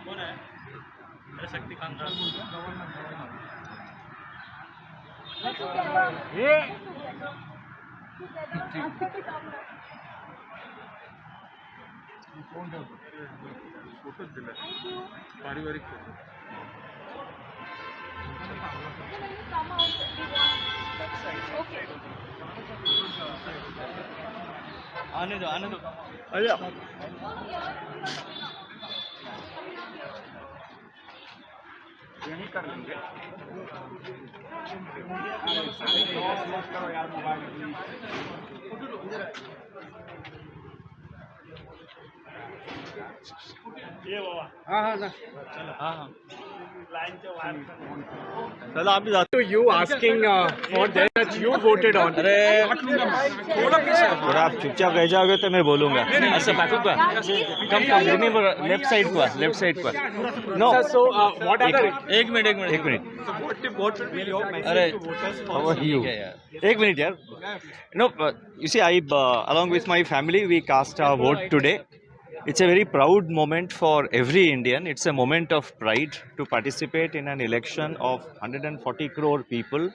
कौन है? शक्ति खान सर ये फोटो दिला पारिवारिक फोटो आने दो अरे यही कर लेंगे ये बाबा हाँ हाँ सर हाँ लाइन से बाहर चलो आप भी to you asking for that you voted on. अरे थोड़ा आप चुपचाप रह जाओगे तो मैं बोलूंगा ऐसा बैकअप का कम रिमेंबर लेफ्ट साइड का no Sir, so what are the एक मिनट what should be your message अरे to voters for how are you एक मिनट यार no you see I along with my family we cast our vote today. It's a very proud moment for every Indian. It's a moment of pride to participate in an election of 140 crore people.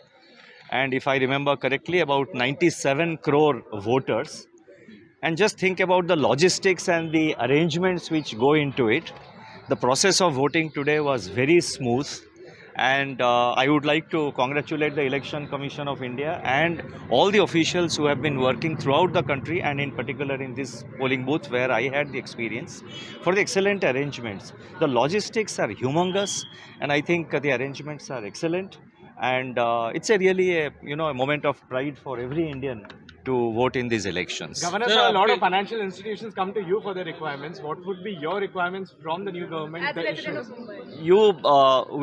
And if I remember correctly, about 97 crore voters. And just think about the logistics and the arrangements which go into it. The process of voting today was very smooth. And I would like to congratulate the Election Commission of India and all the officials who have been working throughout the country and in particular in this polling booth where I had the experience for the excellent arrangements. The logistics are humongous and I think the arrangements are excellent and it's a really a moment of pride for every Indian to vote in these elections. Governor, sir, a lot of financial institutions come to you for their requirements. What would be your requirements from the new government? As The resident of issues? Mumbai. You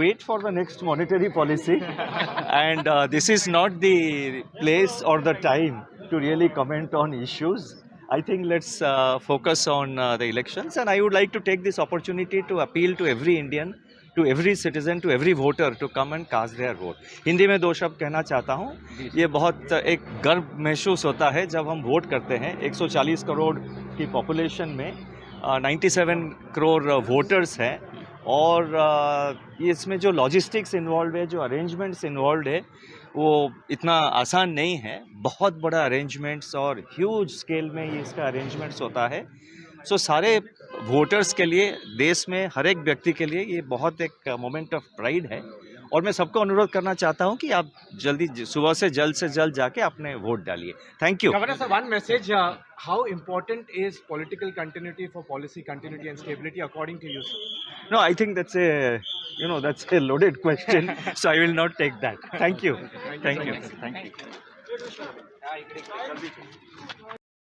wait for the next monetary policy and this is not the place or the time to really comment on issues. I think let's focus on the elections and I would like to take this opportunity to appeal to every Indian, to every citizen, to every voter to come and cast their vote. Hindi में दो शब्द कहना चाहता हूँ. ये बहुत एक गर्व महसूस होता है जब हम वोट करते हैं. 140 करोड़ की पॉपुलेशन में 97 करोड़ वोटर्स हैं और इसमें जो लॉजिस्टिक्स इन्वॉल्व है, जो अरेंजमेंट्स इन्वॉल्व है, वो इतना आसान नहीं है. बहुत बड़ा अरेंजमेंट्स और ह्यूज स्केल में ये इसका अरेंजमेंट्स होता है. सो सारे वोटर्स के लिए, देश में हर एक व्यक्ति के लिए ये बहुत एक मोमेंट ऑफ प्राइड है और मैं सबको अनुरोध करना चाहता हूं कि आप जल्दी सुबह से जल्द जाके अपने वोट डालिए. Thank you. Governor, sir, one message. How important is political continuity for policy continuity and stability according to you, sir? No, I think that's a loaded question, so I will not take that. Thank you. Thank you.